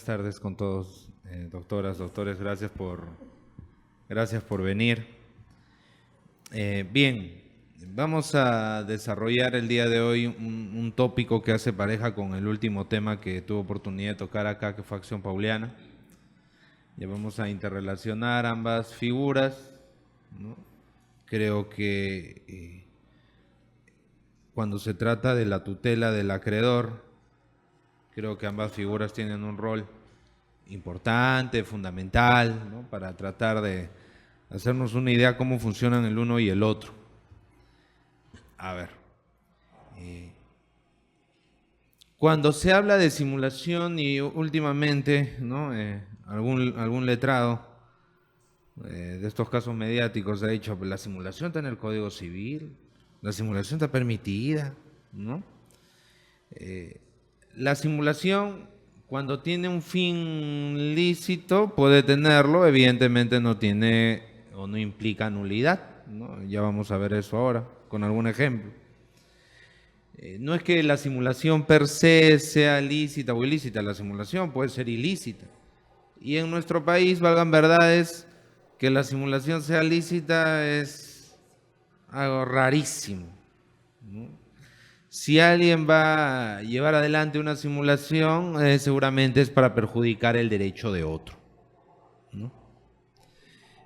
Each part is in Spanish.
tardes con todos, doctoras, doctores, gracias por venir. Bien, vamos a desarrollar el día de hoy un tópico que hace pareja con el último tema que tuve oportunidad de tocar acá, que fue Acción Pauliana. Ya vamos a interrelacionar ambas figuras, ¿no? Creo que cuando se trata de la tutela del acreedor, creo que ambas figuras tienen un rol importante, fundamental, ¿no? Para tratar de hacernos una idea cómo funcionan el uno y el otro. A ver, cuando se habla de simulación y últimamente, ¿no? Algún letrado de estos casos mediáticos ha dicho, la simulación está en el Código Civil, la simulación está permitida, ¿no? La simulación, cuando tiene un fin lícito, puede tenerlo, evidentemente no tiene o no implica nulidad, ¿no? Ya vamos a ver eso ahora, con algún ejemplo. No es que la simulación per se sea lícita o ilícita, la simulación puede ser ilícita. Y en nuestro país, valgan verdades, que la simulación sea lícita es algo rarísimo, ¿no? Si alguien va a llevar adelante una simulación, seguramente es para perjudicar el derecho de otro, ¿no?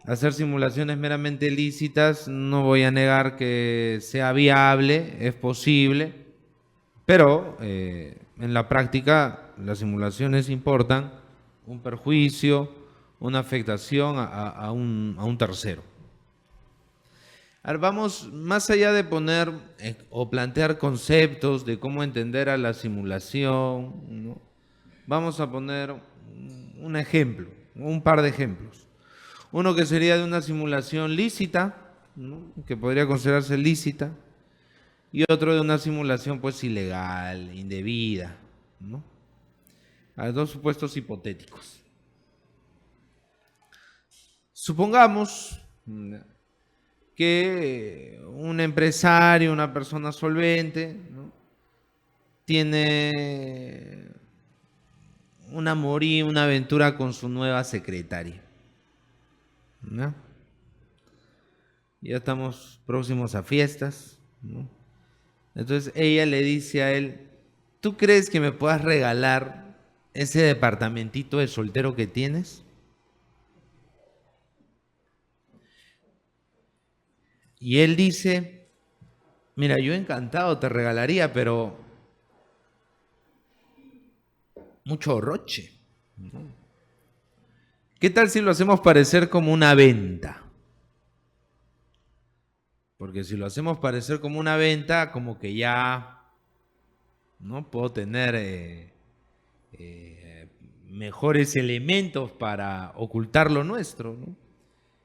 Hacer simulaciones meramente lícitas, no voy a negar que sea viable, es posible, pero en la práctica las simulaciones importan un perjuicio, una afectación a un tercero. Ahora vamos más allá de poner o plantear conceptos de cómo entender a la simulación, ¿no? Vamos a poner un ejemplo, un par de ejemplos. Uno que sería de una simulación lícita, ¿no? Que podría considerarse lícita, y otro de una simulación pues ilegal, indebida, ¿no? A dos supuestos hipotéticos. Supongamos que un empresario, una persona solvente, ¿no? Tiene un amorío, una aventura con su nueva secretaria, ¿no? Ya estamos próximos a fiestas, ¿no? Entonces ella le dice a él, ¿tú crees que me puedas regalar ese departamentito de soltero que tienes? Y él dice, mira, yo encantado te regalaría, pero mucho roche, ¿no? ¿Qué tal si lo hacemos parecer como una venta? Porque si lo hacemos parecer como una venta, como que ya no puedo tener mejores elementos para ocultar lo nuestro, ¿no?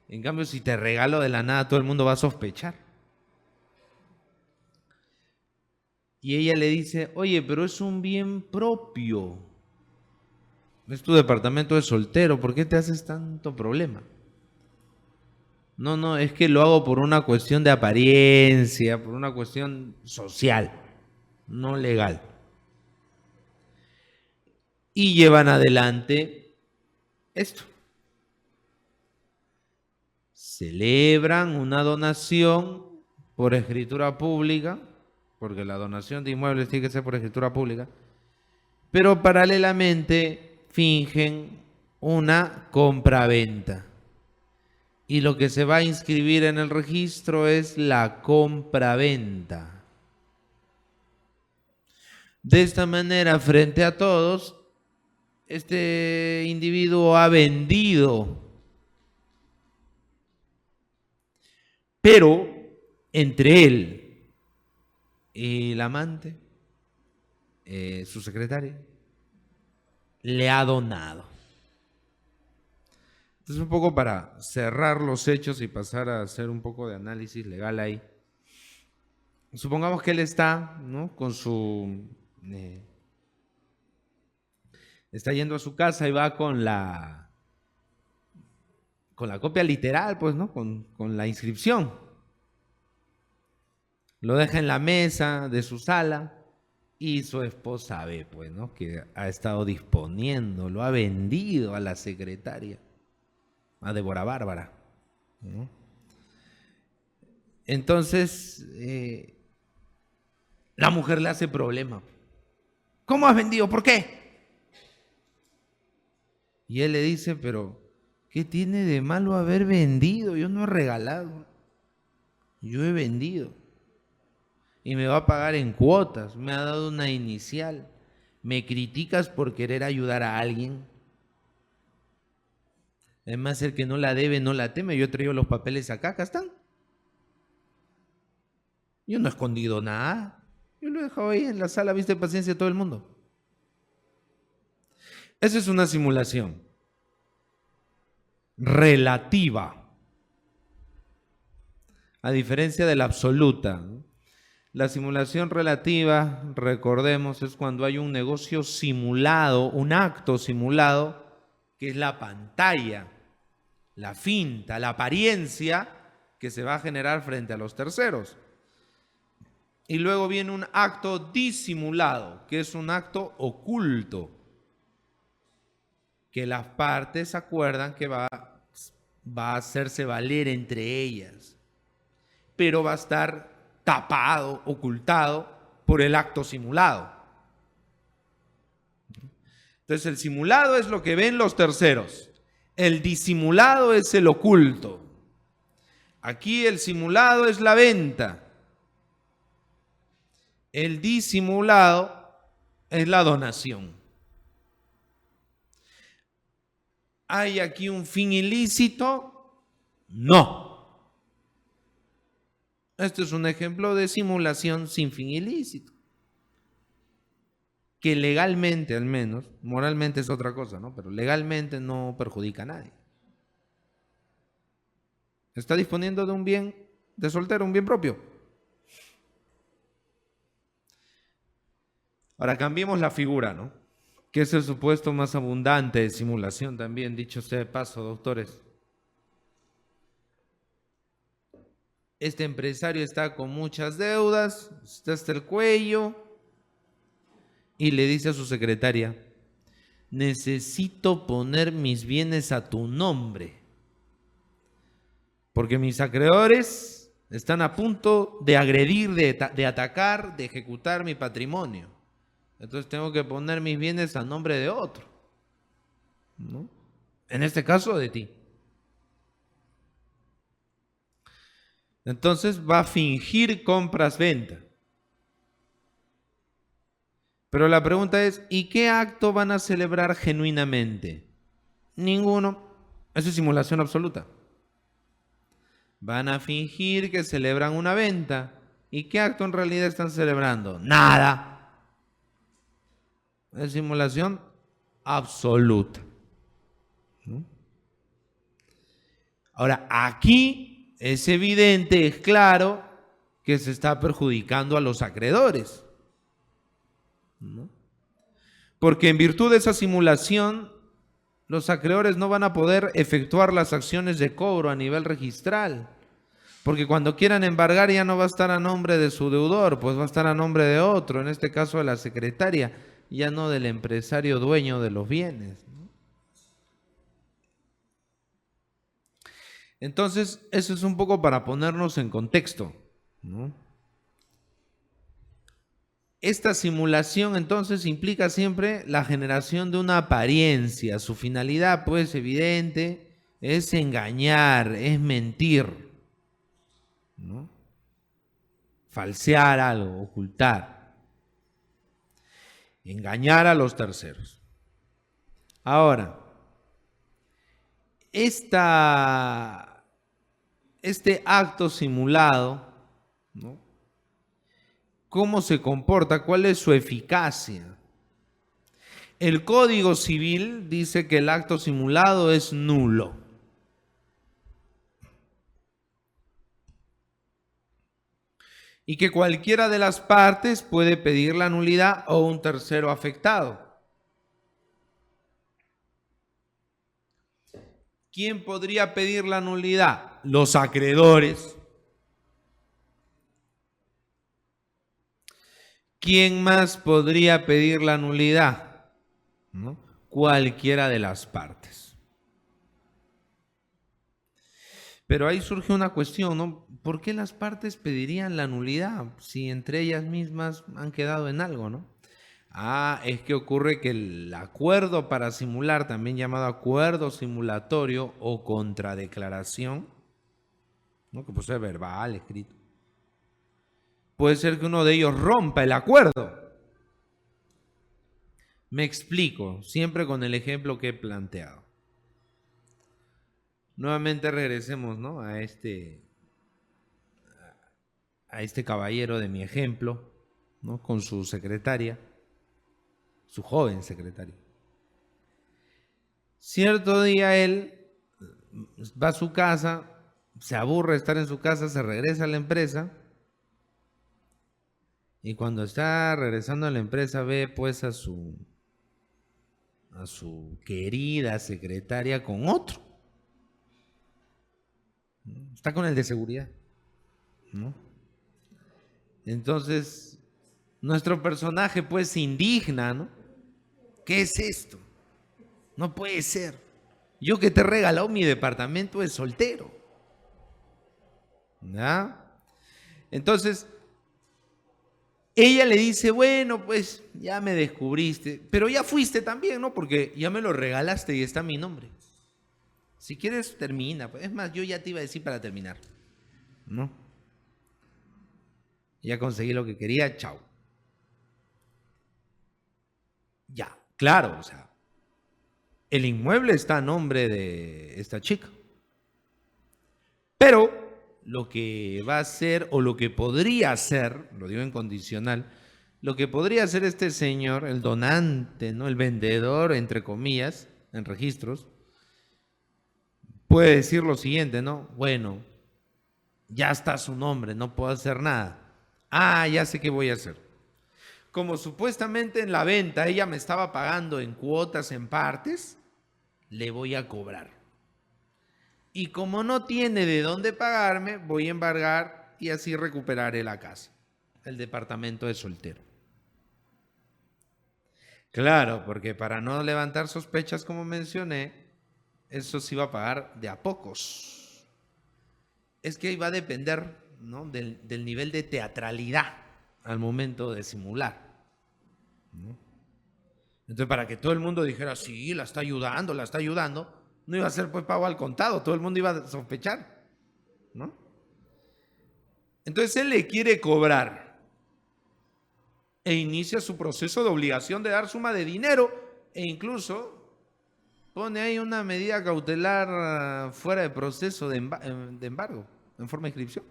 En cambio, si te regalo de la nada, todo el mundo va a sospechar. Y ella le dice, oye, pero es un bien propio. Es tu departamento de soltero, ¿por qué te haces tanto problema? No, es que lo hago por una cuestión de apariencia, por una cuestión social, no legal. Y llevan adelante esto. Celebran una donación por escritura pública, porque la donación de inmuebles tiene que ser por escritura pública, pero paralelamente fingen una compraventa. Y lo que se va a inscribir en el registro es la compraventa. De esta manera, frente a todos, este individuo ha vendido, pero entre él y el amante, su secretaria, le ha donado. Entonces, un poco para cerrar los hechos y pasar a hacer un poco de análisis legal ahí. Supongamos que él está, ¿no? Con su... está yendo a su casa y va con la copia literal, pues, ¿no? Con la inscripción. Lo deja en la mesa de su sala Y su esposa ve, pues, ¿no? Que ha estado disponiendo, lo ha vendido a la secretaria, a Débora Bárbara, ¿no? Entonces, la mujer le hace problema. ¿Cómo has vendido? ¿Por qué? Y él le dice, pero ¿qué tiene de malo haber vendido? Yo no he regalado, yo he vendido. Y me va a pagar en cuotas, me ha dado una inicial. ¿Me criticas por querer ayudar a alguien? Además, el que no la debe, no la teme. Yo he traído los papeles acá están. Yo no he escondido nada. Yo lo he dejado ahí en la sala, viste, paciencia de todo el mundo. Esa es una simulación relativa, a diferencia de la absoluta. La simulación relativa, recordemos, es cuando hay un negocio simulado, un acto simulado, que es la pantalla, la finta, la apariencia que se va a generar frente a los terceros. Y luego viene un acto disimulado, que es un acto oculto, que las partes acuerdan que va a hacerse valer entre ellas, pero va a estar tapado, ocultado por el acto simulado. Entonces el simulado es lo que ven los terceros, el disimulado es el oculto. Aquí el simulado es la venta, el disimulado es la donación. ¿Hay aquí un fin ilícito? No. Este es un ejemplo de simulación sin fin ilícito, que legalmente, al menos, moralmente es otra cosa, ¿no? Pero legalmente no perjudica a nadie. Está disponiendo de un bien de soltero, un bien propio. Ahora cambiemos la figura, ¿no? Que es el supuesto más abundante de simulación también, dicho sea de paso, doctores. Este empresario está con muchas deudas, está hasta el cuello, y le dice a su secretaria, necesito poner mis bienes a tu nombre, porque mis acreedores están a punto de agredir, de atacar, de ejecutar mi patrimonio. Entonces tengo que poner mis bienes a nombre de otro, ¿no? En este caso de ti. Entonces va a fingir compras-venta. Pero la pregunta es, ¿y qué acto van a celebrar genuinamente? Ninguno. Eso es simulación absoluta. Van a fingir que celebran una venta. ¿Y qué acto en realidad están celebrando? Nada. Es simulación absoluta, ¿no? Ahora, aquí es evidente, es claro, que se está perjudicando a los acreedores, ¿no? Porque en virtud de esa simulación, los acreedores no van a poder efectuar las acciones de cobro a nivel registral. Porque cuando quieran embargar ya no va a estar a nombre de su deudor, pues va a estar a nombre de otro, en este caso de la secretaria, ya no del empresario dueño de los bienes, ¿no? Entonces, eso es un poco para ponernos en contexto, ¿no? Esta simulación entonces implica siempre la generación de una apariencia. Su finalidad, pues, evidente, es engañar, es mentir, ¿no? Falsear algo, ocultar, engañar a los terceros. Ahora, este acto simulado, ¿no? ¿Cómo se comporta? ¿Cuál es su eficacia? El Código Civil dice que el acto simulado es nulo. Y que cualquiera de las partes puede pedir la nulidad o un tercero afectado. ¿Quién podría pedir la nulidad? Los acreedores. ¿Quién más podría pedir la nulidad? ¿No? Cualquiera de las partes. Pero ahí surge una cuestión, ¿no? ¿Por qué las partes pedirían la nulidad si entre ellas mismas han quedado en algo, ¿no? Es que ocurre que el acuerdo para simular, también llamado acuerdo simulatorio o contradeclaración, ¿no? Que puede ser verbal, escrito, puede ser que uno de ellos rompa el acuerdo. Me explico, siempre con el ejemplo que he planteado. Nuevamente regresemos, ¿no? a este caballero de mi ejemplo, ¿no? Con su secretaria, su joven secretaria. Cierto día él va a su casa, se aburre de estar en su casa, se regresa a la empresa y cuando está regresando a la empresa ve pues a su querida secretaria con otro. Está con el de seguridad, ¿no? Entonces, nuestro personaje pues se indigna, ¿no? ¿Qué es esto? No puede ser. Yo que te he regalado mi departamento de soltero. ¿Ya? Entonces, ella le dice, bueno, pues ya me descubriste, pero ya fuiste también, ¿no? Porque ya me lo regalaste y está mi nombre. Si quieres, termina. Es más, yo ya te iba a decir para terminar, ¿no? Ya conseguí lo que quería, chao. Ya, claro, o sea, el inmueble está a nombre de esta chica. Pero lo que va a ser, o lo que podría ser, lo digo en condicional, lo que podría ser este señor, el donante, ¿no? El vendedor, entre comillas, en registros, puede decir lo siguiente, ¿no? Bueno, ya está su nombre, no puedo hacer nada. Ya sé qué voy a hacer. Como supuestamente en la venta ella me estaba pagando en cuotas, en partes, le voy a cobrar. Y como no tiene de dónde pagarme, voy a embargar y así recuperaré la casa, el departamento de soltero. Claro, porque para no levantar sospechas, como mencioné, eso sí va a pagar de a pocos. Es que ahí va a depender, ¿no? del nivel de teatralidad al momento de simular, ¿no? Entonces, para que todo el mundo dijera, sí, la está ayudando, no iba a ser pues pago al contado, todo el mundo iba a sospechar, ¿no? Entonces él le quiere cobrar e inicia su proceso de obligación de dar suma de dinero e incluso pone ahí una medida cautelar fuera de proceso de embargo, en forma de inscripción.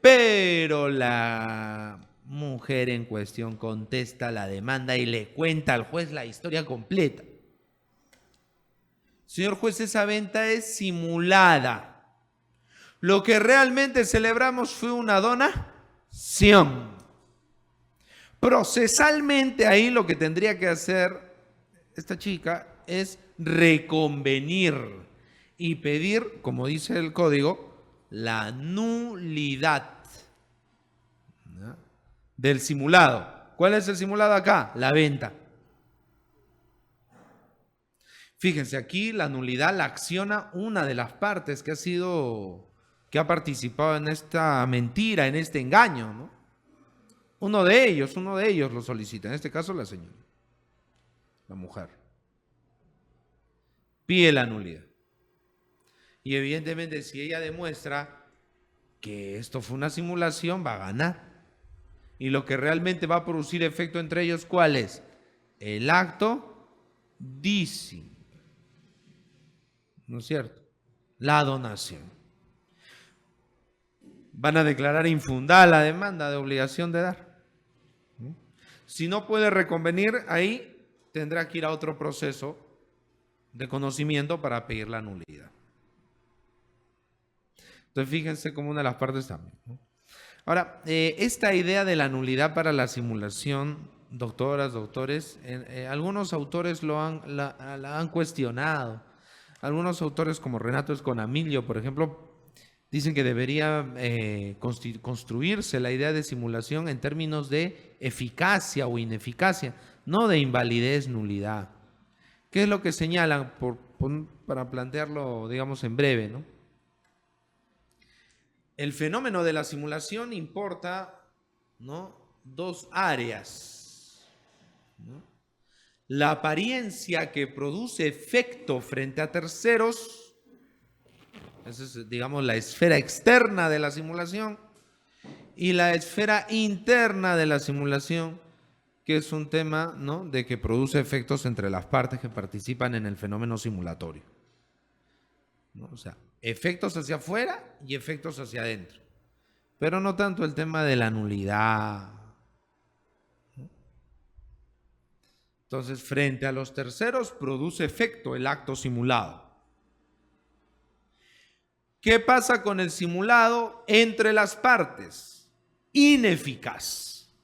Pero la mujer en cuestión contesta la demanda y le cuenta al juez la historia completa. Señor juez, esa venta es simulada. Lo que realmente celebramos fue una donación. Procesalmente ahí lo que tendría que hacer esta chica es reconvenir y pedir, como dice el código, la nulidad, ¿no? Del simulado. ¿Cuál es el simulado acá? La venta. Fíjense, aquí la nulidad la acciona una de las partes que ha participado en esta mentira, en este engaño, ¿no? Uno de ellos lo solicita, en este caso la señora, la mujer. Pide la nulidad. Y evidentemente si ella demuestra que esto fue una simulación, va a ganar. Y lo que realmente va a producir efecto entre ellos, ¿cuál es? El acto disi, ¿no es cierto? La donación. Van a declarar infundada la demanda de obligación de dar. Si no puede reconvenir, ahí tendrá que ir a otro proceso de conocimiento para pedir la nulidad. Entonces fíjense como una de las partes también, ¿no? Ahora, esta idea de la nulidad para la simulación, doctoras, doctores, algunos autores la han cuestionado. Algunos autores como Renato Esconamillo, por ejemplo, Dicen que debería construirse la idea de simulación en términos de eficacia o ineficacia, no de invalidez, nulidad. ¿Qué es lo que señalan? Para plantearlo, digamos, en breve, ¿no? El fenómeno de la simulación importa, ¿no?, dos áreas, ¿no? La apariencia que produce efecto frente a terceros. Esa es, digamos, la esfera externa de la simulación, y la esfera interna de la simulación, que es un tema, ¿no?, de que produce efectos entre las partes que participan en el fenómeno simulatorio, ¿no? O sea, efectos hacia afuera y efectos hacia adentro, pero no tanto el tema de la nulidad, ¿no? Entonces, frente a los terceros produce efecto el acto simulado. ¿Qué pasa con el simulado entre las partes? Ineficaz.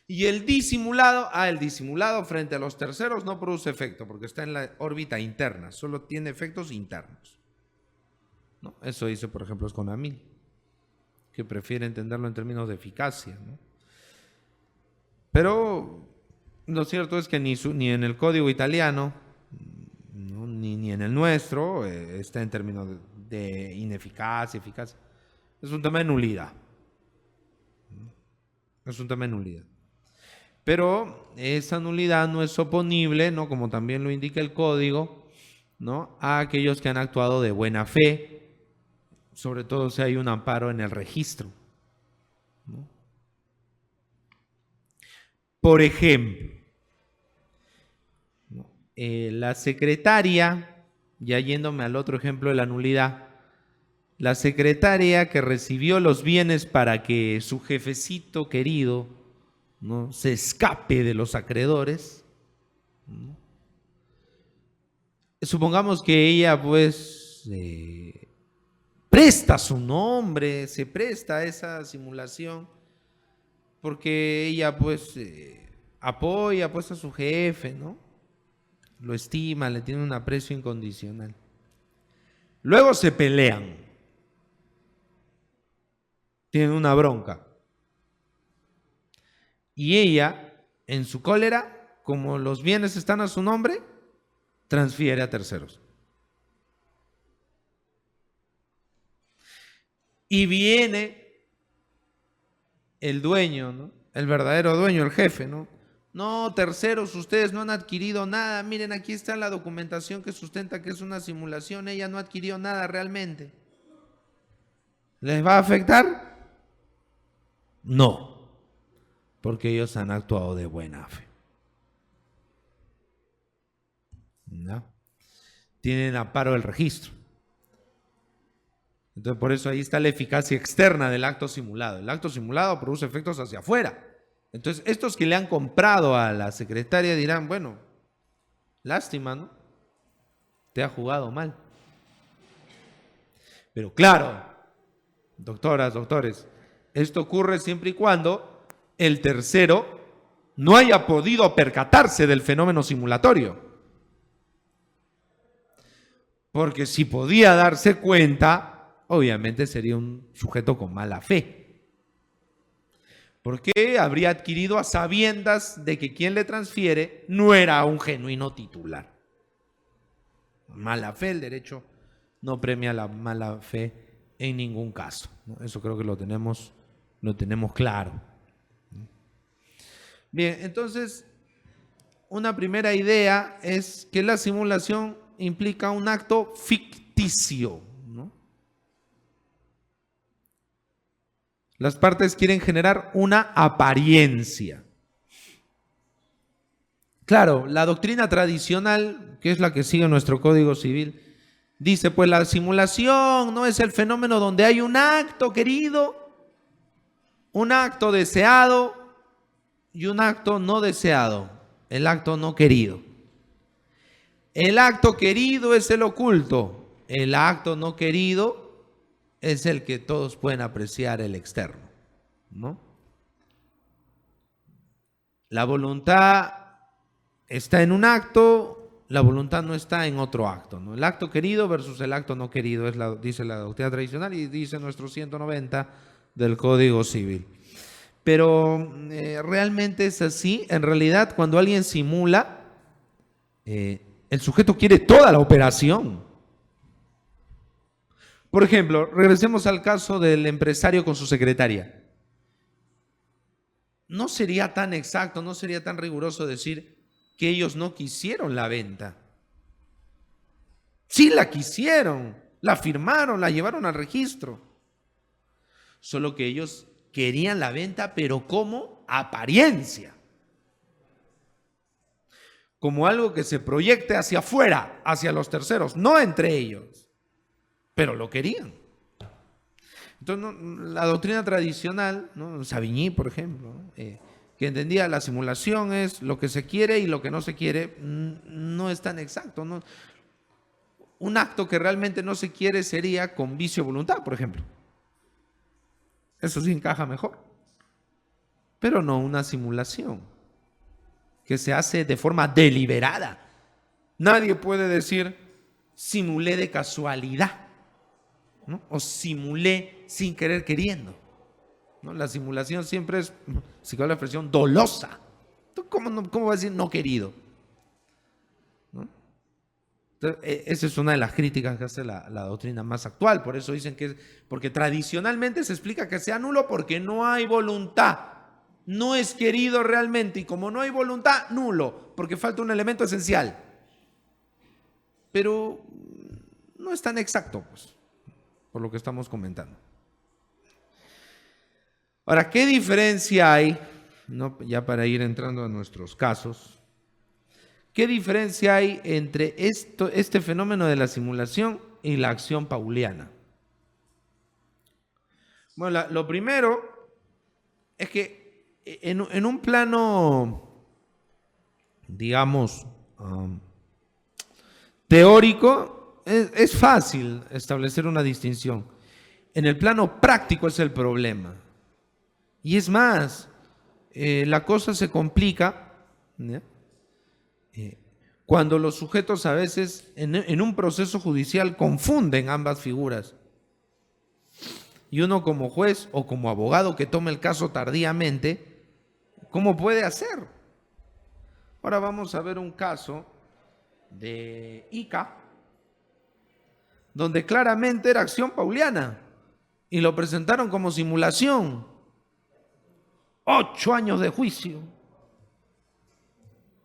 Y el disimulado, el disimulado frente a los terceros no produce efecto porque está en la órbita interna, solo tiene efectos internos, ¿no? Eso dice, por ejemplo, Sconamil, que prefiere entenderlo en términos de eficacia, ¿no? Pero lo cierto es que ni en el código italiano, ¿no?, ni en el nuestro está en términos de ineficacia, eficacia. Es un tema de nulidad. Es un tema de nulidad. Pero esa nulidad no es oponible, ¿no?, como también lo indica el código, ¿no?, a aquellos que han actuado de buena fe, sobre todo si hay un amparo en el registro, ¿no? Por ejemplo, ¿no?, la secretaria, ya yéndome al otro ejemplo de la nulidad, la secretaria que recibió los bienes para que su jefecito querido, ¿no?, se escape de los acreedores, ¿no? Supongamos que ella pues presta su nombre, se presta a esa simulación porque ella pues apoya pues a su jefe, ¿no? Lo estima, le tiene un aprecio incondicional. Luego se pelean, tienen una bronca. Y ella, en su cólera, como los bienes están a su nombre, transfiere a terceros. Y viene el dueño, ¿no?, el verdadero dueño, el jefe, ¿no? No, terceros, ustedes no han adquirido nada. Miren, aquí está la documentación que sustenta que es una simulación. Ella no adquirió nada realmente. ¿Les va a afectar? No, porque ellos han actuado de buena fe, ¿no? Tienen amparo del registro. Entonces, por eso ahí está la eficacia externa del acto simulado. El acto simulado produce efectos hacia afuera. Entonces, estos que le han comprado a la secretaria dirán, bueno, lástima, ¿no?, te ha jugado mal. Pero claro, doctoras, doctores, esto ocurre siempre y cuando el tercero no haya podido percatarse del fenómeno simulatorio. Porque si podía darse cuenta, obviamente sería un sujeto con mala fe. Porque habría adquirido a sabiendas de que quien le transfiere no era un genuino titular. Mala fe, el derecho no premia la mala fe en ningún caso, ¿no? Eso creo que lo tenemos claro. Bien, entonces, una primera idea es que la simulación implica un acto ficticio, ¿no? Las partes quieren generar una apariencia. Claro, la doctrina tradicional, que es la que sigue nuestro Código Civil, dice, pues la simulación no es el fenómeno donde hay un acto querido, un acto deseado y un acto no deseado, el acto no querido. El acto querido es el oculto, el acto no querido es el que todos pueden apreciar, el externo, ¿no? La voluntad está en un acto la voluntad no está en otro acto, ¿no? El acto querido versus el acto no querido, dice la doctrina tradicional y dice nuestro 190 del Código Civil. Pero realmente es así. En realidad, cuando alguien simula, el sujeto quiere toda la operación. Por ejemplo, regresemos al caso del empresario con su secretaria. No sería tan exacto, no sería tan riguroso decir que ellos no quisieron la venta. Sí la quisieron, la firmaron, la llevaron al registro. Solo que ellos querían la venta, pero como apariencia. Como algo que se proyecte hacia afuera, hacia los terceros, no entre ellos. Pero lo querían. Entonces, la doctrina tradicional, ¿no? Savigny, por ejemplo, ¿no? Que entendía la simulación es lo que se quiere y lo que no se quiere, no es tan exacto, ¿no? Un acto que realmente no se quiere sería con vicio de voluntad, por ejemplo. Eso sí encaja mejor. Pero no una simulación que se hace de forma deliberada. Nadie puede decir simulé de casualidad, ¿no? O simulé sin querer queriendo, ¿no? La simulación siempre es, si cabe la expresión, dolosa. ¿Cómo va a decir no querido? ¿No? Entonces, esa es una de las críticas que hace la doctrina más actual. Por eso dicen que porque tradicionalmente se explica que sea nulo porque no hay voluntad. No es querido realmente y como no hay voluntad, nulo, porque falta un elemento esencial. Pero no es tan exacto, pues, por lo que estamos comentando. Ahora, ¿qué diferencia hay, ¿no? Ya para ir entrando a nuestros casos, qué diferencia hay entre este fenómeno de la simulación y la acción pauliana? Bueno, lo primero es que en un plano, digamos, teórico, es fácil establecer una distinción. En el plano práctico es el problema. Y es más, la cosa se complica, ¿ya? Cuando los sujetos a veces en un proceso judicial confunden ambas figuras. Y uno como juez o como abogado que toma el caso tardíamente, ¿cómo puede hacer? Ahora vamos a ver un caso de Ica, donde claramente era acción pauliana y lo presentaron como simulación. 8 años de juicio.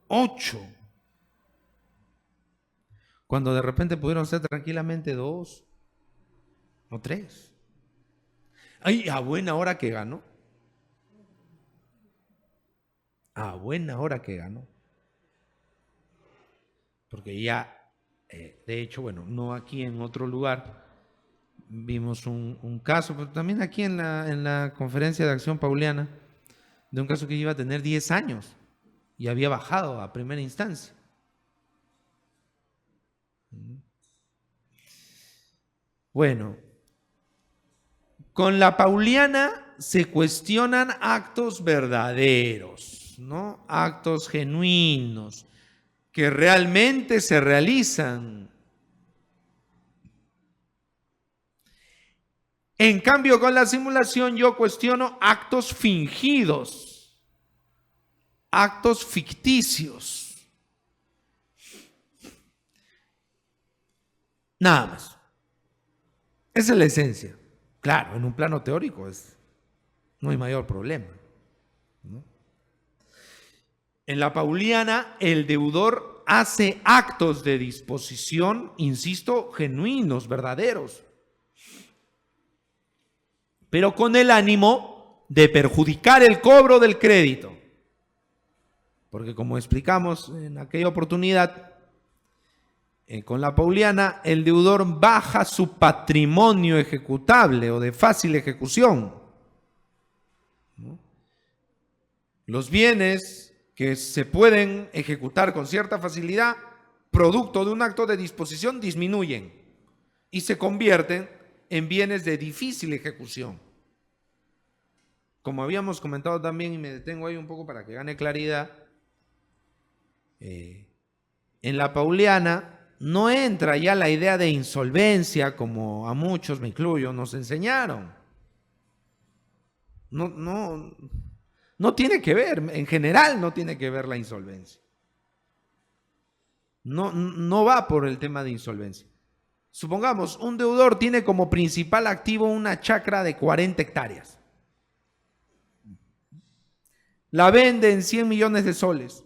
8. Cuando de repente pudieron ser tranquilamente 2 o 3. Ay, a buena hora que ganó. A buena hora que ganó. Porque ya, de hecho, bueno, no aquí en otro lugar, vimos un caso, pero también aquí en la conferencia de acción pauliana, de un caso que iba a tener 10 años y había bajado a primera instancia. Bueno, con la pauliana se cuestionan actos verdaderos, ¿no? Actos genuinos que realmente se realizan. En cambio, con la simulación yo cuestiono actos fingidos, actos ficticios. Nada más. Esa es la esencia. Claro, en un plano teórico no hay mayor problema, ¿no? En la pauliana, el deudor hace actos de disposición, insisto, genuinos, verdaderos, pero con el ánimo de perjudicar el cobro del crédito. Porque como explicamos en aquella oportunidad, con la pauliana, el deudor baja su patrimonio ejecutable o de fácil ejecución, ¿no? Los bienes que se pueden ejecutar con cierta facilidad, producto de un acto de disposición, disminuyen y se convierten en bienes de difícil ejecución. Como habíamos comentado también, y me detengo ahí un poco para que gane claridad, En la Pauliana no entra ya la idea de insolvencia, como a muchos, me incluyo, nos enseñaron. No tiene que ver, en general no tiene que ver la insolvencia. No va por el tema de insolvencia. Supongamos, un deudor tiene como principal activo una chacra de 40 hectáreas. La vende en 100 millones de soles.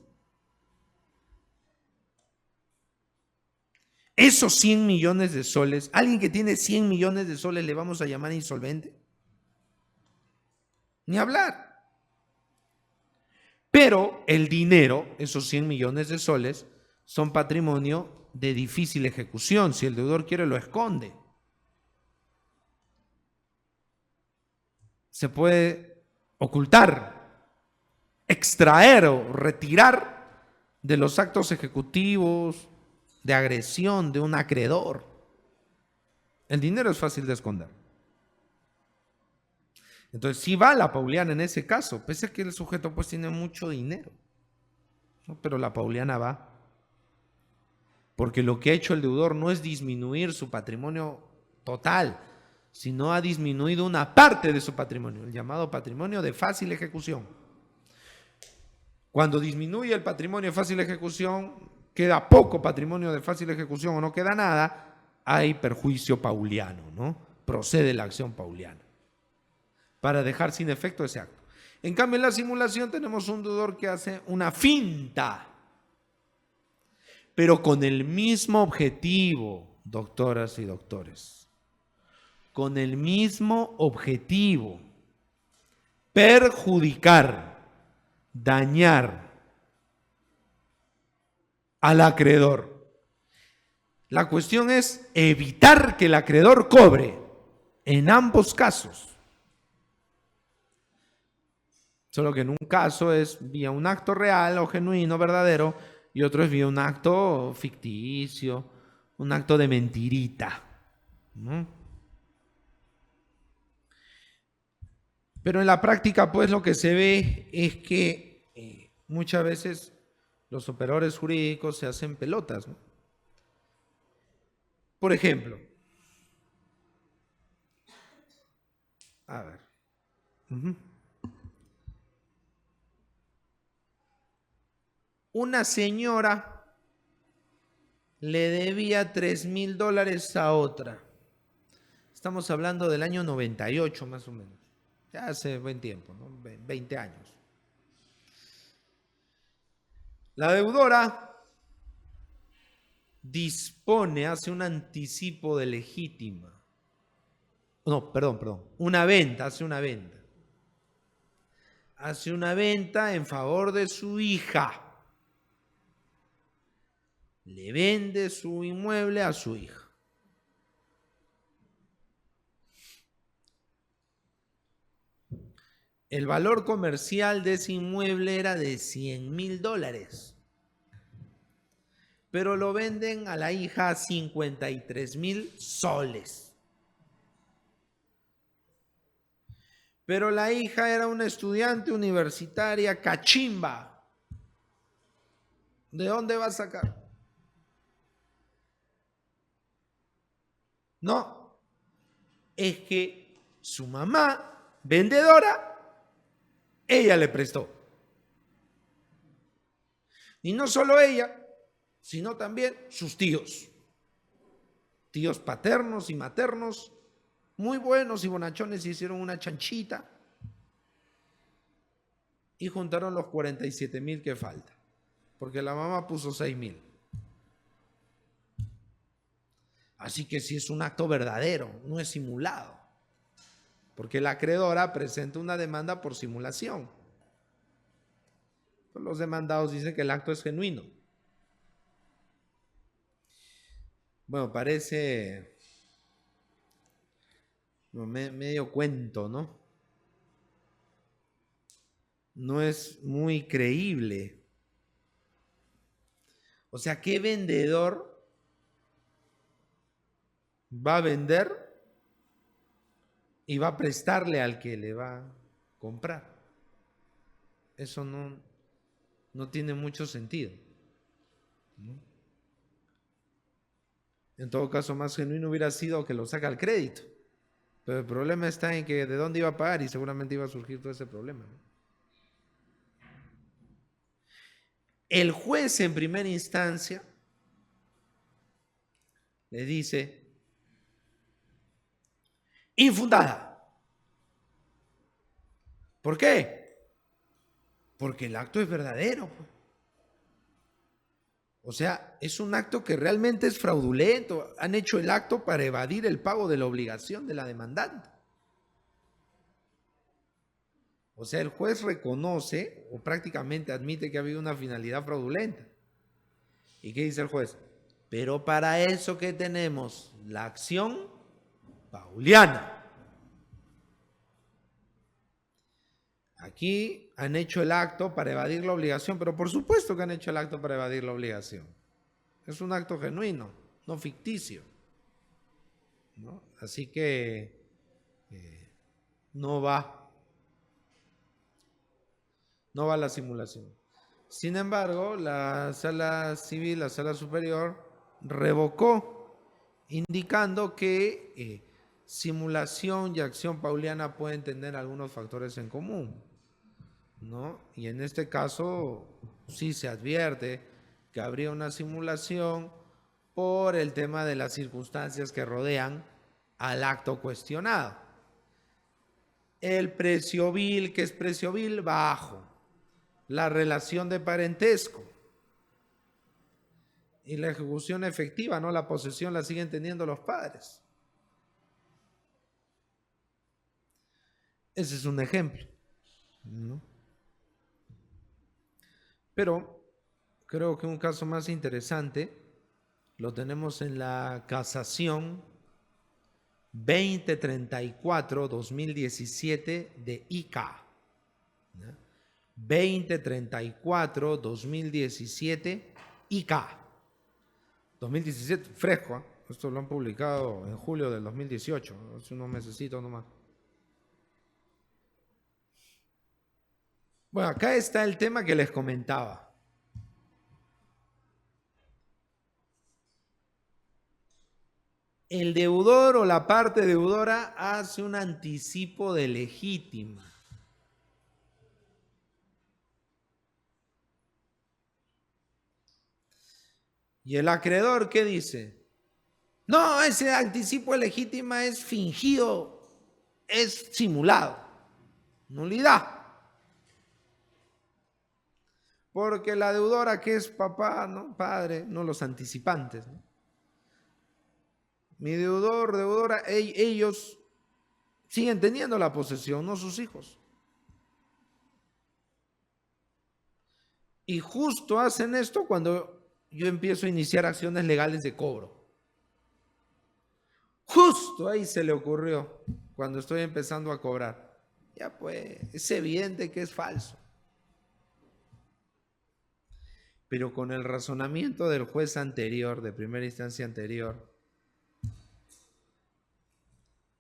Esos 100 millones de soles, alguien que tiene 100 millones de soles, ¿le vamos a llamar insolvente? Ni hablar. Pero el dinero, esos 100 millones de soles, son patrimonio de difícil ejecución. Si el deudor quiere, lo esconde. Se puede ocultar, extraer o retirar de los actos ejecutivos de agresión de un acreedor. El dinero es fácil de esconder. Entonces, sí va la Pauliana en ese caso, pese a que el sujeto pues tiene mucho dinero, ¿no? Pero la Pauliana va. Porque lo que ha hecho el deudor no es disminuir su patrimonio total, sino ha disminuido una parte de su patrimonio, el llamado patrimonio de fácil ejecución. Cuando disminuye el patrimonio de fácil ejecución, queda poco patrimonio de fácil ejecución o no queda nada, hay perjuicio pauliano, ¿no? Procede la acción pauliana para dejar sin efecto ese acto. En cambio, en la simulación tenemos un deudor que hace una finta, pero con el mismo objetivo, doctoras y doctores, con el mismo objetivo, perjudicar, dañar al acreedor. La cuestión es evitar que el acreedor cobre en ambos casos. Solo que en un caso es vía un acto real o genuino, verdadero, y otro es vía un acto ficticio, un acto de mentirita, ¿no? Pero en la práctica, pues lo que se ve es que muchas veces los operadores jurídicos se hacen pelotas, ¿no? Por ejemplo, a ver. Una señora le debía $3,000 a otra. Estamos hablando del año 98 más o menos. Ya hace buen tiempo, ¿no? 20 años. La deudora dispone, hace un anticipo de legítima. No, perdón. Una venta, hace una venta. Hace una venta en favor de su hija. Le vende su inmueble a su hija. El valor comercial de ese inmueble era de $100,000. Pero lo venden a la hija a 53,000 soles. Pero la hija era una estudiante universitaria cachimba. ¿De dónde va a sacar? No, es que su mamá, vendedora, ella le prestó. Y no solo ella, sino también sus tíos. Tíos paternos y maternos, muy buenos y bonachones, hicieron una chanchita y juntaron los 47,000 que faltan, porque la mamá puso 6,000. Así que sí es un acto verdadero, no es simulado, porque la acreedora presenta una demanda por simulación. Los demandados dicen que el acto es genuino. Bueno, parece medio cuento, ¿no? No es muy creíble. O sea, ¿qué vendedor va a vender y va a prestarle al que le va a comprar? Eso no tiene mucho sentido, ¿no? En todo caso, más genuino hubiera sido que lo saca al crédito. Pero el problema está en que de dónde iba a pagar y seguramente iba a surgir todo ese problema, ¿no? El juez en primera instancia le dice, infundada. ¿Por qué? Porque el acto es verdadero. O sea, es un acto que realmente es fraudulento. Han hecho el acto para evadir el pago de la obligación de la demandante. O sea, el juez reconoce o prácticamente admite que ha habido una finalidad fraudulenta. ¿Y qué dice el juez? Pero para eso que tenemos la acción pauliana. Aquí han hecho el acto para evadir la obligación, pero por supuesto que han hecho el acto para evadir la obligación. Es un acto genuino, no ficticio, ¿no? Así que no va la simulación. Sin embargo, la sala civil, la sala superior, revocó, indicando que simulación y acción pauliana pueden tener algunos factores en común, ¿no? Y en este caso sí se advierte que habría una simulación por el tema de las circunstancias que rodean al acto cuestionado. El precio vil, ¿qué es precio vil? Bajo. La relación de parentesco y la ejecución efectiva, ¿no? La posesión la siguen teniendo los padres. Ese es un ejemplo, ¿no? Pero creo que un caso más interesante lo tenemos en la casación 2034-2017 de ICA. ¿No? 2034-2017 ICA. 2017, fresco, ¿eh? Esto lo han publicado en julio del 2018, hace unos mesecitos nomás. Bueno, acá está el tema que les comentaba. El deudor o la parte deudora hace un anticipo de legítima. ¿Y el acreedor qué dice? No, ese anticipo de legítima es fingido, es simulado. Nulidad. Porque la deudora que es papá, ¿no? Padre, no los anticipantes, ¿no? Mi deudor, deudora, ellos siguen teniendo la posesión, no sus hijos. Y justo hacen esto cuando yo empiezo a iniciar acciones legales de cobro. Justo ahí se le ocurrió, cuando estoy empezando a cobrar. Ya pues, es evidente que es falso. Pero con el razonamiento del juez anterior, de primera instancia anterior,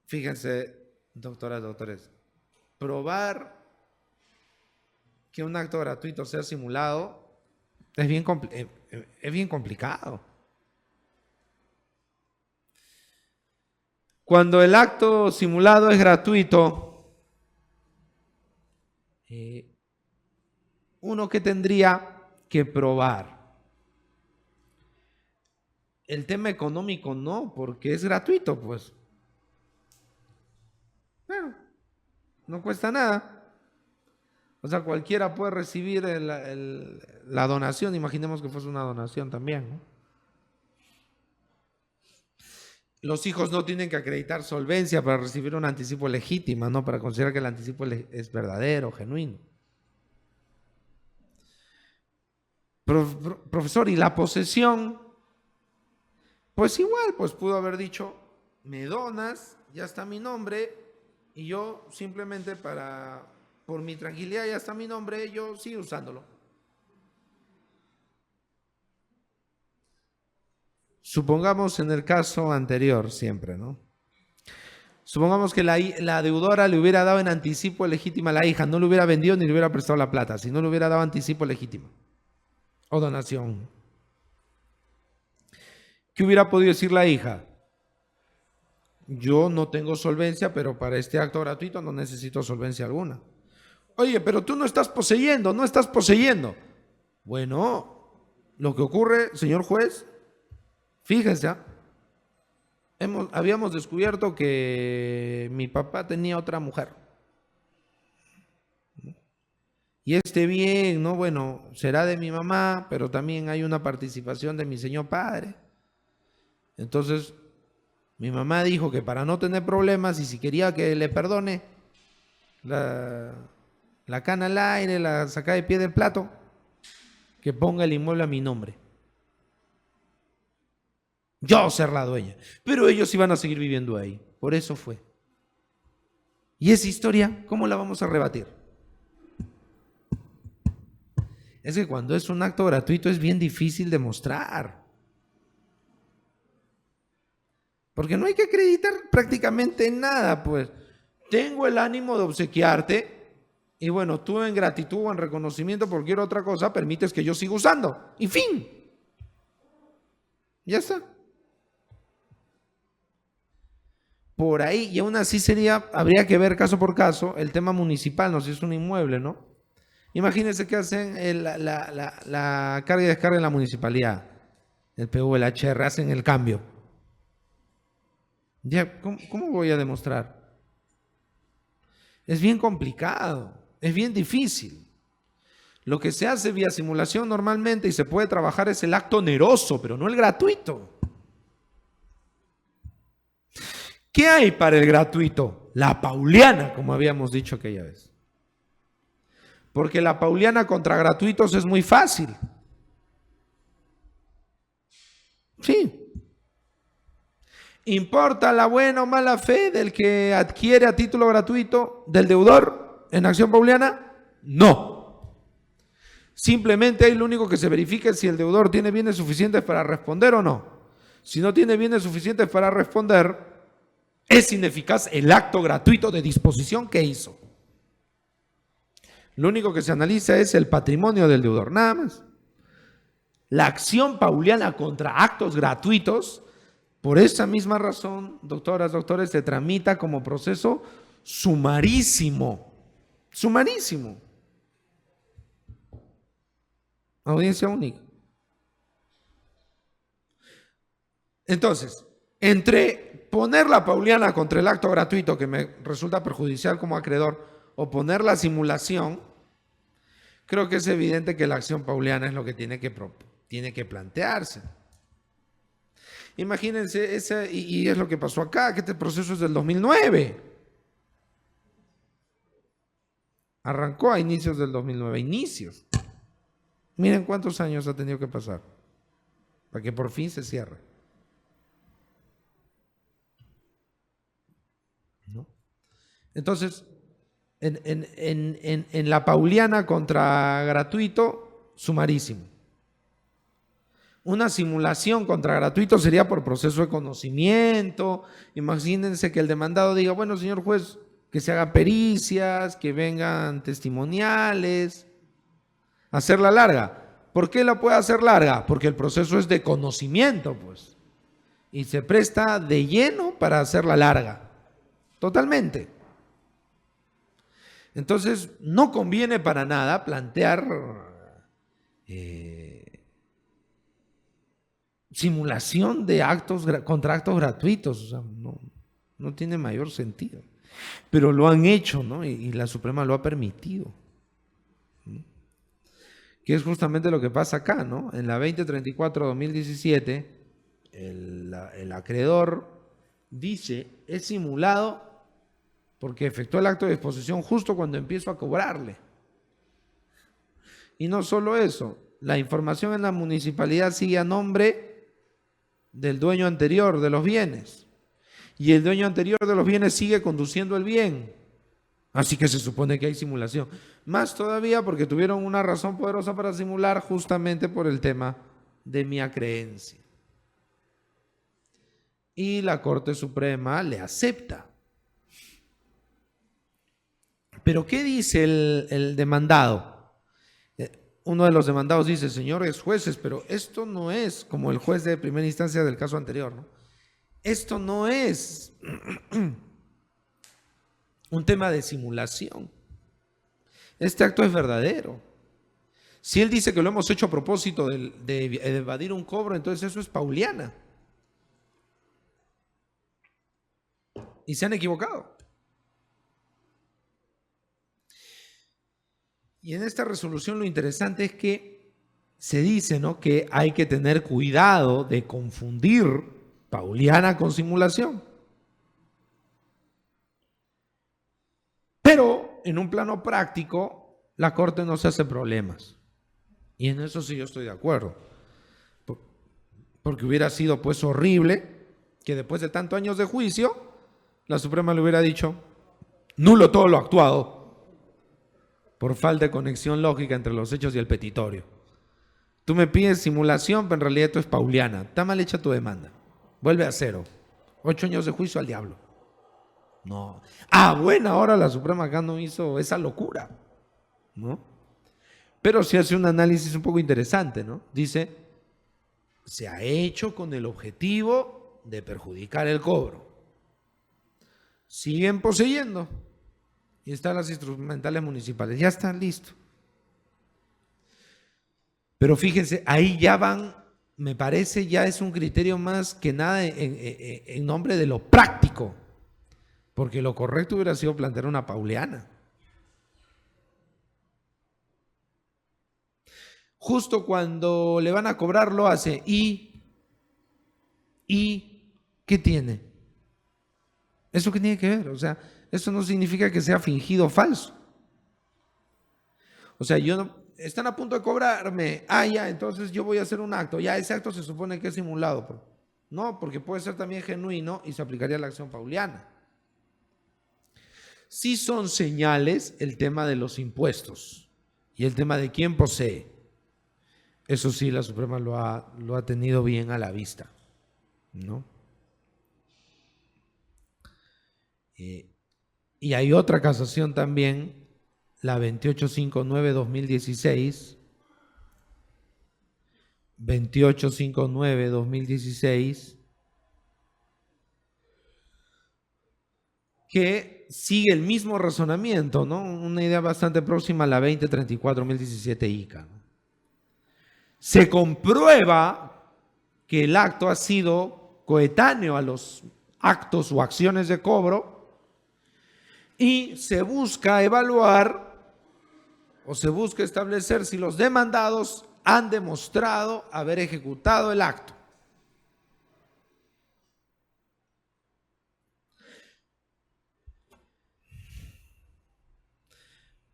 fíjense, doctoras, doctores, probar que un acto gratuito sea simulado es bien complicado. Cuando el acto simulado es gratuito, uno que tendría que probar. El tema económico no, porque es gratuito, pues. Bueno, no cuesta nada. O sea, cualquiera puede recibir la donación, imaginemos que fuese una donación también, ¿no? Los hijos no tienen que acreditar solvencia para recibir un anticipo legítimo, ¿no? Para considerar que el anticipo es verdadero, genuino. Profesor, ¿y la posesión? Pues igual, pues pudo haber dicho, me donas, ya está mi nombre, y yo simplemente por mi tranquilidad ya está mi nombre, yo sigo usándolo. Supongamos en el caso anterior siempre, ¿no? Supongamos que la deudora le hubiera dado en anticipo legítimo a la hija, no le hubiera vendido ni le hubiera prestado la plata, sino le hubiera dado anticipo legítimo o donación. ¿Qué hubiera podido decir la hija? Yo no tengo solvencia, pero para este acto gratuito no necesito solvencia alguna. Oye, pero tú no estás poseyendo, no estás poseyendo. Bueno, lo que ocurre, señor juez, fíjense, habíamos descubierto que mi papá tenía otra mujer. Y este bien, ¿no? Bueno, será de mi mamá, pero también hay una participación de mi señor padre. Entonces, mi mamá dijo que para no tener problemas y si quería que le perdone la cana al aire, la saca de pie del plato, que ponga el inmueble a mi nombre. Yo ser la dueña. Pero ellos iban a seguir viviendo ahí. Por eso fue. Y esa historia, ¿cómo la vamos a rebatir? Es que cuando es un acto gratuito es bien difícil demostrar. Porque no hay que acreditar prácticamente nada, pues. Tengo el ánimo de obsequiarte y bueno, tú en gratitud o en reconocimiento por cualquier otra cosa permites que yo siga usando. Y fin. Ya está. Por ahí, y aún así habría que ver caso por caso el tema municipal, no sé si es un inmueble, ¿no? Imagínense que hacen la carga y descarga en la municipalidad, el PU, el HR, hacen el cambio. Ya, ¿cómo voy a demostrar? Es bien complicado, es bien difícil. Lo que se hace vía simulación normalmente y se puede trabajar es el acto oneroso, pero no el gratuito. ¿Qué hay para el gratuito? La pauliana, como habíamos dicho aquella vez. Porque la pauliana contra gratuitos es muy fácil. Sí. ¿Importa la buena o mala fe del que adquiere a título gratuito del deudor en acción pauliana? No. Simplemente ahí lo único que se verifica es si el deudor tiene bienes suficientes para responder o no. Si no tiene bienes suficientes para responder, es ineficaz el acto gratuito de disposición que hizo. Lo único que se analiza es el patrimonio del deudor, nada más. La acción pauliana contra actos gratuitos, por esa misma razón, doctoras, doctores, se tramita como proceso sumarísimo. Sumarísimo. Audiencia única. Entonces, entre poner la pauliana contra el acto gratuito que me resulta perjudicial como acreedor o poner la simulación, creo que es evidente que la acción pauliana es lo que tiene que plantearse. Imagínense, y es lo que pasó acá, que este proceso es del 2009. Arrancó a inicios del 2009, inicios. Miren cuántos años ha tenido que pasar para que por fin se cierre. ¿No? Entonces, en la pauliana contra gratuito, sumarísimo. Una simulación contra gratuito sería por proceso de conocimiento. Imagínense que el demandado diga, bueno, señor juez, que se haga pericias, que vengan testimoniales. Hacerla larga. ¿Por qué la puede hacer larga? Porque el proceso es de conocimiento, pues. Y se presta de lleno para hacerla larga. Totalmente. Entonces, no conviene para nada plantear simulación de actos contra actos gratuitos. O sea, no tiene mayor sentido. Pero lo han hecho, ¿no? Y la Suprema lo ha permitido. Que es justamente lo que pasa acá, ¿no? En la 2034-2017, el acreedor dice, es simulado porque efectuó el acto de disposición justo cuando empiezo a cobrarle. Y no solo eso, la información en la municipalidad sigue a nombre del dueño anterior de los bienes. Y el dueño anterior de los bienes sigue conduciendo el bien. Así que se supone que hay simulación. Más todavía porque tuvieron una razón poderosa para simular justamente por el tema de mi acreencia. Y la Corte Suprema le acepta. Pero ¿qué dice el demandado? uno de los demandados dice, señores jueces, pero esto no es como el juez de primera instancia del caso anterior, ¿no? Esto no es un tema de simulación. Este acto es verdadero. Si él dice que lo hemos hecho a propósito de evadir un cobro, entonces eso es pauliana. Y se han equivocado. Y en esta resolución lo interesante es que se dice, ¿no?, que hay que tener cuidado de confundir pauliana con simulación. Pero en un plano práctico, la Corte no se hace problemas. Y en eso sí yo estoy de acuerdo. Porque hubiera sido pues horrible que después de tantos años de juicio, la Suprema le hubiera dicho, nulo todo lo actuado, por falta de conexión lógica entre los hechos y el petitorio. Tú me pides simulación, pero en realidad esto es pauliana. Está mal hecha tu demanda. Vuelve a cero. 8 años de juicio al diablo. No. Bueno, ahora la Suprema acá no hizo esa locura, ¿no? Pero sí hace un análisis un poco interesante, ¿no? Dice, se ha hecho con el objetivo de perjudicar el cobro. Siguen poseyendo. Y están las instrumentales municipales. Ya están listos. Pero fíjense, ahí ya van, me parece, ya es un criterio más que nada en nombre de lo práctico. Porque lo correcto hubiera sido plantear una pauliana. Justo cuando le van a cobrar lo hace. ¿Y qué tiene? ¿Eso qué tiene que ver? O sea, eso no significa que sea fingido o falso. O sea, están a punto de cobrarme. Ya, entonces yo voy a hacer un acto. Ya, ese acto se supone que es simulado. No, porque puede ser también genuino y se aplicaría la acción pauliana. Sí son señales el tema de los impuestos y el tema de quién posee. Eso sí, la Suprema lo ha tenido bien a la vista, ¿no? Y hay otra casación también, la 2859-2016, 2859-2016, que sigue el mismo razonamiento, ¿no? Una idea bastante próxima a la 2034-2017 ICA, ¿no? Se comprueba que el acto ha sido coetáneo a los actos o acciones de cobro y se busca evaluar o se busca establecer si los demandados han demostrado haber ejecutado el acto.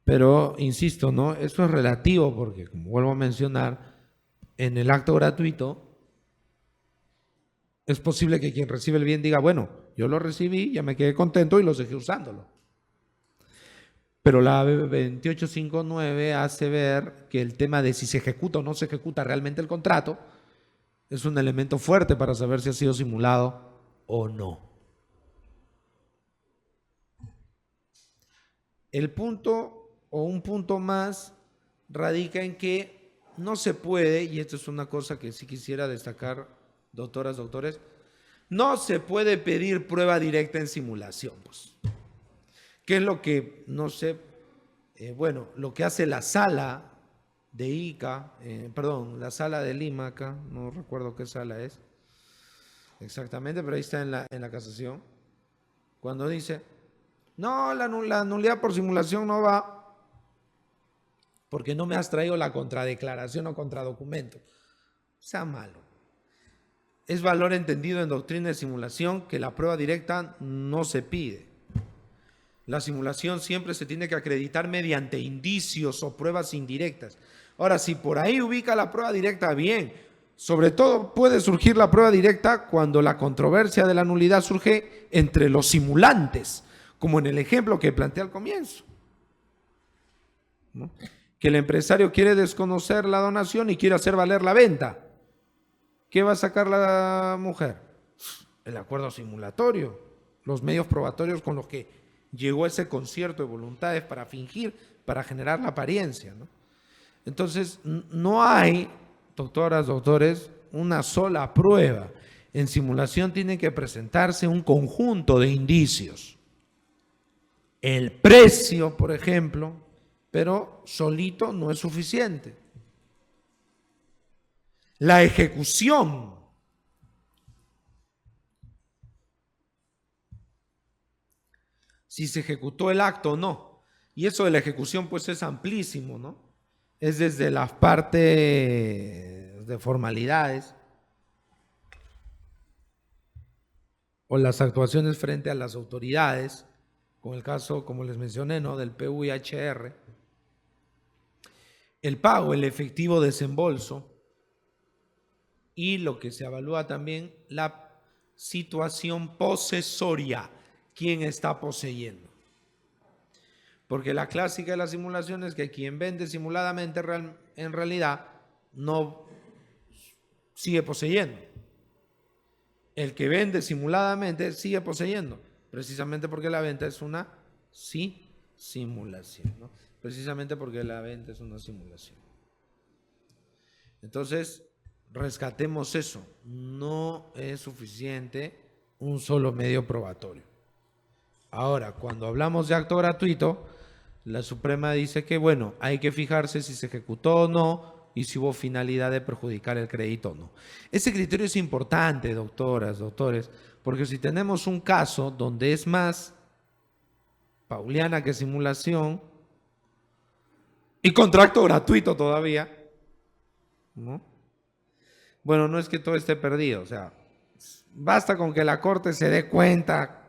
Pero, insisto, ¿no? Eso es relativo porque, como vuelvo a mencionar, en el acto gratuito es posible que quien recibe el bien diga, bueno, yo lo recibí, ya me quedé contento y lo seguí usándolo. Pero la 2859 hace ver que el tema de si se ejecuta o no se ejecuta realmente el contrato es un elemento fuerte para saber si ha sido simulado o no. El punto o un punto más radica en que no se puede, y esto es una cosa que sí quisiera destacar, doctoras, doctores, no se puede pedir prueba directa en simulación, pues. ¿Qué es lo que, no sé, lo que hace la sala de ICA, la sala de Lima acá, no recuerdo qué sala es exactamente, pero ahí está en la casación, cuando dice, no, la nulidad por simulación no va, porque no me has traído la contradeclaración o contradocumento. Sea malo. Es valor entendido en doctrina de simulación que la prueba directa no se pide. La simulación siempre se tiene que acreditar mediante indicios o pruebas indirectas. Ahora, si por ahí ubica la prueba directa, bien. Sobre todo puede surgir la prueba directa cuando la controversia de la nulidad surge entre los simulantes, como en el ejemplo que planteé al comienzo, ¿no? Que el empresario quiere desconocer la donación y quiere hacer valer la venta. ¿Qué va a sacar la mujer? El acuerdo simulatorio, los medios probatorios con los que llegó ese concierto de voluntades para fingir, para generar la apariencia, ¿no? Entonces, no hay, doctoras, doctores, una sola prueba. En simulación tiene que presentarse un conjunto de indicios. El precio, por ejemplo, pero solito no es suficiente. La ejecución. Si se ejecutó el acto o no. Y eso de la ejecución pues es amplísimo, ¿no? Es desde las partes de formalidades o las actuaciones frente a las autoridades, con el caso, como les mencioné, ¿no?, del PVHR, el pago, el efectivo desembolso, y lo que se evalúa también, la situación posesoria, quién está poseyendo. Porque la clásica de la simulación es que quien vende simuladamente en realidad no sigue poseyendo. El que vende simuladamente sigue poseyendo, precisamente porque la venta es una simulación, ¿no? Precisamente porque la venta es una simulación. Entonces, rescatemos eso. No es suficiente un solo medio probatorio. Ahora, cuando hablamos de acto gratuito, la Suprema dice que, bueno, hay que fijarse si se ejecutó o no y si hubo finalidad de perjudicar el crédito o no. Ese criterio es importante, doctoras, doctores, porque si tenemos un caso donde es más pauliana que simulación y contrato gratuito todavía, ¿no? Bueno, no es que todo esté perdido, o sea, basta con que la Corte se dé cuenta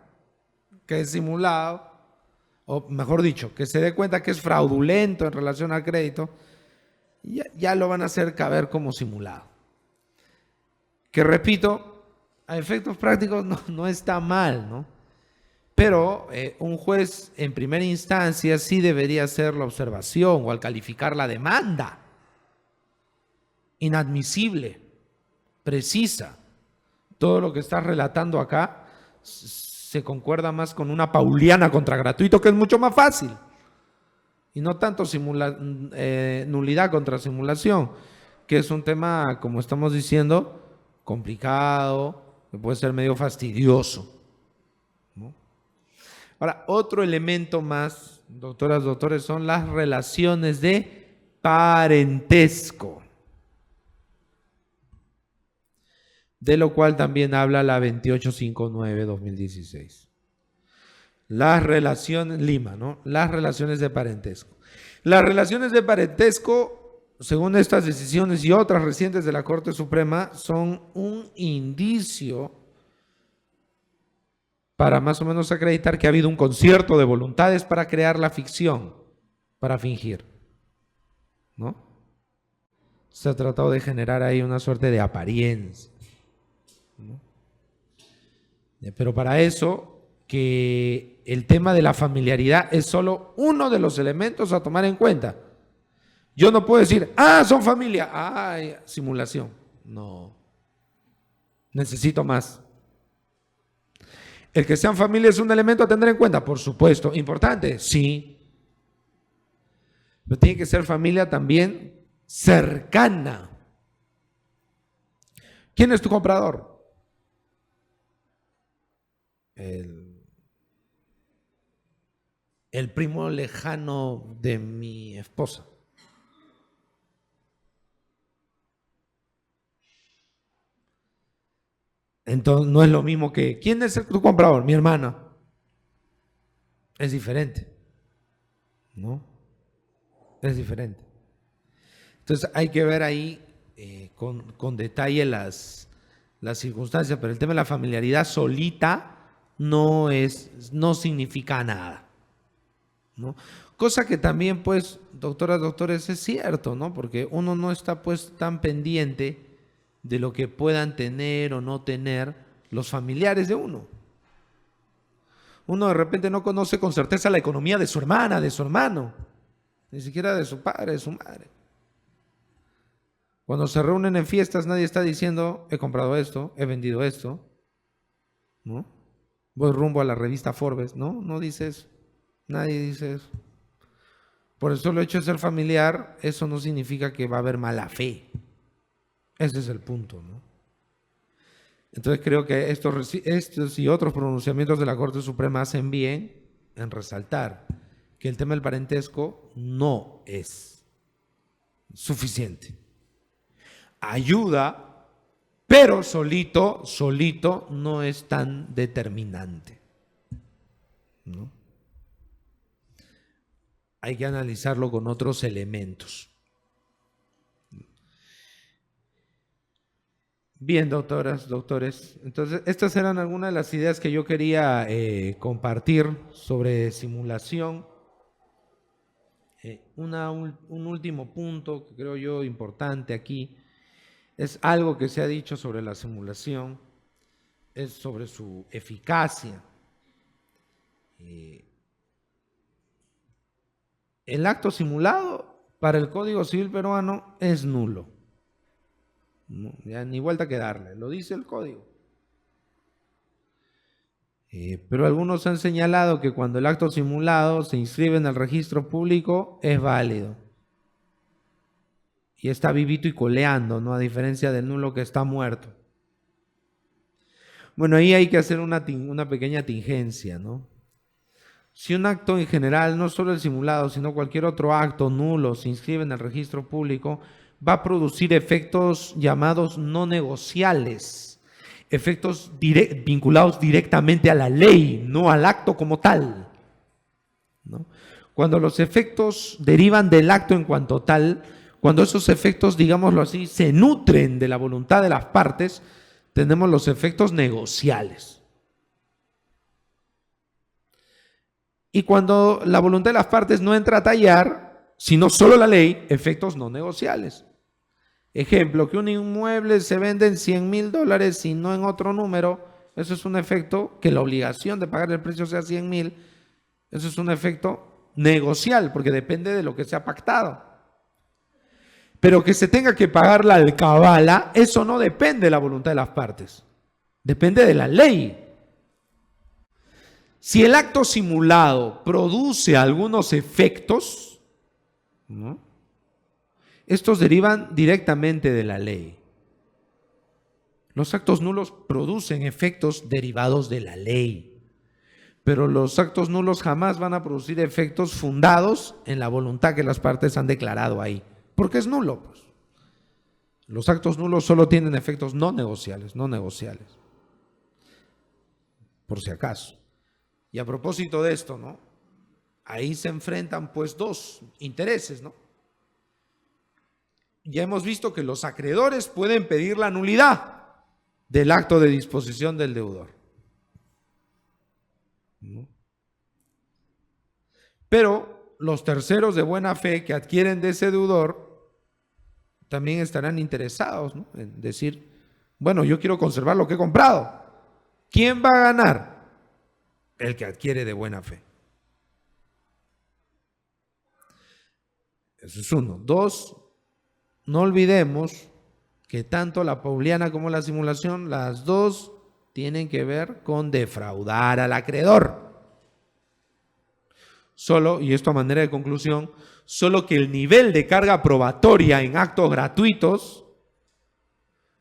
que es simulado, o mejor dicho, que se dé cuenta que es fraudulento en relación al crédito, ya lo van a hacer caber como simulado. Que repito, a efectos prácticos no está mal, ¿no? Pero un juez en primera instancia sí debería hacer la observación o al calificar la demanda inadmisible, precisa. Todo lo que estás relatando acá se concuerda más con una pauliana contra gratuito, que es mucho más fácil. Y no tanto nulidad contra simulación, que es un tema, como estamos diciendo, complicado, que puede ser medio fastidioso, ¿no? Ahora, otro elemento más, doctoras, doctores, son las relaciones de parentesco, de lo cual también habla la 2859-2016. Las relaciones, Lima, ¿no? Las relaciones de parentesco. Las relaciones de parentesco, según estas decisiones y otras recientes de la Corte Suprema, son un indicio para más o menos acreditar que ha habido un concierto de voluntades para crear la ficción, para fingir, ¿no? Se ha tratado de generar ahí una suerte de apariencia, ¿no? Pero para eso, que el tema de la familiaridad es solo uno de los elementos a tomar en cuenta. Yo no puedo decir, son familia, simulación. No, necesito más. ¿El que sean familia es un elemento a tener en cuenta? Por supuesto. ¿Importante? Sí. Pero tiene que ser familia también cercana. ¿Quién es tu comprador? El primo lejano de mi esposa. Entonces no es lo mismo que, ¿quién es tu comprador? Mi hermana. Es diferente, ¿no? Es diferente. Entonces hay que ver ahí con detalle las circunstancias, pero el tema de la familiaridad solita no significa nada, ¿no? Cosa que también, pues, doctoras, doctores, es cierto, ¿no? Porque uno no está, pues, tan pendiente de lo que puedan tener o no tener los familiares de uno. Uno de repente no conoce con certeza la economía de su hermana, de su hermano, ni siquiera de su padre, de su madre. Cuando se reúnen en fiestas, nadie está diciendo, he comprado esto, he vendido esto, ¿no? Voy rumbo a la revista Forbes, ¿no? No dice eso. Nadie dice eso. Por el solo hecho de ser familiar, eso no significa que va a haber mala fe. Ese es el punto, ¿no? Entonces creo que estos y otros pronunciamientos de la Corte Suprema hacen bien en resaltar que el tema del parentesco no es suficiente. Ayuda, pero solito no es tan determinante, ¿no? Hay que analizarlo con otros elementos. Bien, doctoras, doctores. Entonces, estas eran algunas de las ideas que yo quería compartir sobre simulación. Un último punto que creo yo importante aquí es algo que se ha dicho sobre la simulación, es sobre su eficacia. El acto simulado para el Código Civil peruano es nulo. No, ya ni vuelta que darle, lo dice el código. Pero algunos han señalado que cuando el acto simulado se inscribe en el registro público es válido. Y está vivito y coleando, ¿no? A diferencia del nulo que está muerto. Bueno, ahí hay que hacer una pequeña tingencia, ¿no? Si un acto en general, no solo el simulado, sino cualquier otro acto nulo se inscribe en el registro público, va a producir efectos llamados no negociables, efectos vinculados directamente a la ley, no al acto como tal, ¿no? Cuando los efectos derivan del acto en cuanto tal, cuando esos efectos, digámoslo así, se nutren de la voluntad de las partes, tenemos los efectos negociales. Y cuando la voluntad de las partes no entra a tallar, sino solo la ley, efectos no negociables. Ejemplo, que un inmueble se vende en $100,000 y no en otro número, eso es un efecto que la obligación de pagar el precio sea 100,000, eso es un efecto negocial, porque depende de lo que se ha pactado. Pero que se tenga que pagar la alcabala, eso no depende de la voluntad de las partes, depende de la ley. Si el acto simulado produce algunos efectos, ¿no?, estos derivan directamente de la ley. Los actos nulos producen efectos derivados de la ley, pero los actos nulos jamás van a producir efectos fundados en la voluntad que las partes han declarado ahí, porque es nulo, pues. Los actos nulos solo tienen efectos no negociables, por si acaso. Y a propósito de esto, ¿no?, ahí se enfrentan pues dos intereses, ¿no? Ya hemos visto que los acreedores pueden pedir la nulidad del acto de disposición del deudor, ¿no? Pero los terceros de buena fe que adquieren de ese deudor también estarán interesados, ¿no?, en decir, bueno, yo quiero conservar lo que he comprado. ¿Quién va a ganar? El que adquiere de buena fe. Eso es uno. Dos, no olvidemos que tanto la pauliana como la simulación, las dos tienen que ver con defraudar al acreedor. Solo, y esto a manera de conclusión, solo que el nivel de carga probatoria en actos gratuitos,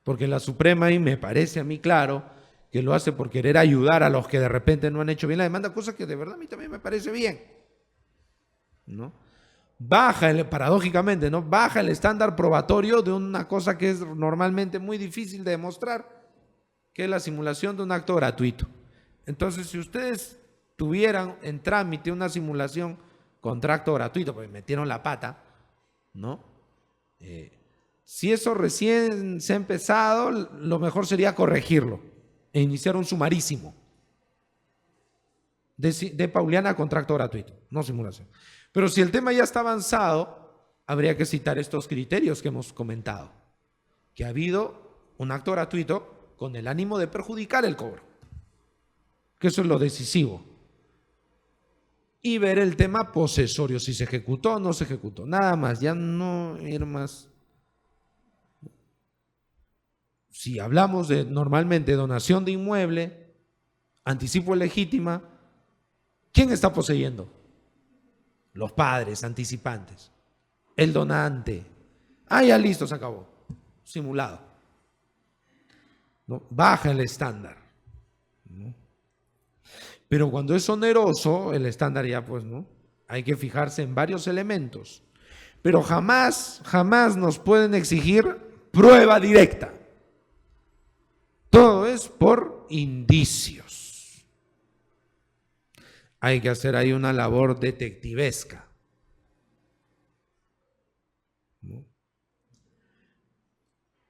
porque la Suprema, y me parece a mí claro, que lo hace por querer ayudar a los que de repente no han hecho bien la demanda, cosa que de verdad a mí también me parece bien, ¿no? Paradójicamente, ¿no?, baja el estándar probatorio de una cosa que es normalmente muy difícil de demostrar, que es la simulación de un acto gratuito. Entonces, si ustedes tuvieran en trámite una simulación contra acto gratuito, pues metieron la pata, ¿no? Si eso recién se ha empezado, lo mejor sería corregirlo e iniciar un sumarísimo de pauliana contra acto gratuito, no simulación. Pero si el tema ya está avanzado, habría que citar estos criterios que hemos comentado, que ha habido un acto gratuito con el ánimo de perjudicar el cobro, que eso es lo decisivo, y ver el tema posesorio, si se ejecutó o no se ejecutó, nada más, ya no ir más. Si hablamos de normalmente donación de inmueble, anticipo legítima, ¿quién está poseyendo? los padres anticipantes, el donante. Ah, ya listo, se acabó. Simulado. ¿No? Baja el estándar. ¿No? Pero cuando es oneroso, el estándar ya pues, ¿no? Hay que fijarse en varios elementos. Pero jamás, jamás nos pueden exigir prueba directa. Todo es por indicios. Hay que hacer ahí una labor detectivesca. ¿No?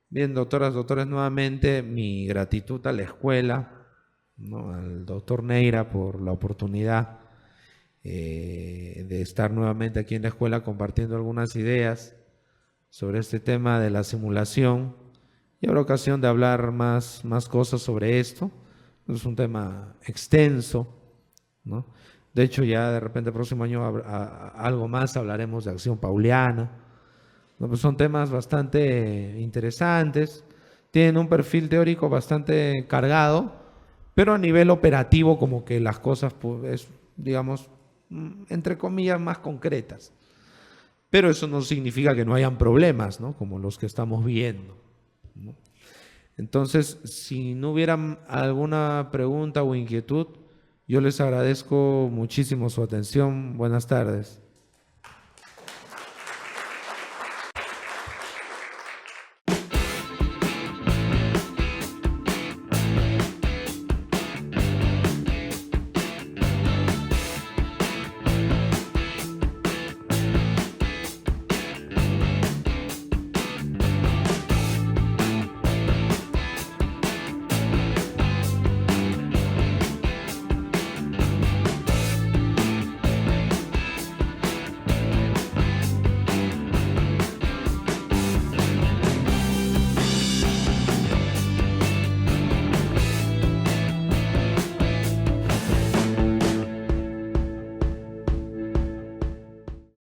Bien, doctoras, doctores, nuevamente mi gratitud a la escuela, ¿no? Al doctor Neira por la oportunidad de estar nuevamente aquí en la escuela compartiendo algunas ideas sobre este tema de la simulación. Y habrá ocasión de hablar más cosas sobre esto. Es un tema extenso, ¿no? De hecho, ya de repente el próximo año algo más hablaremos de acción pauliana, ¿no? Pues son temas bastante interesantes, tienen un perfil teórico bastante cargado, pero a nivel operativo como que las cosas, pues, digamos, entre comillas, más concretas. Pero eso no significa que no hayan problemas, ¿no? Como los que estamos viendo, ¿no? Entonces, si no hubiera alguna pregunta o inquietud, yo les agradezco muchísimo su atención. Buenas tardes.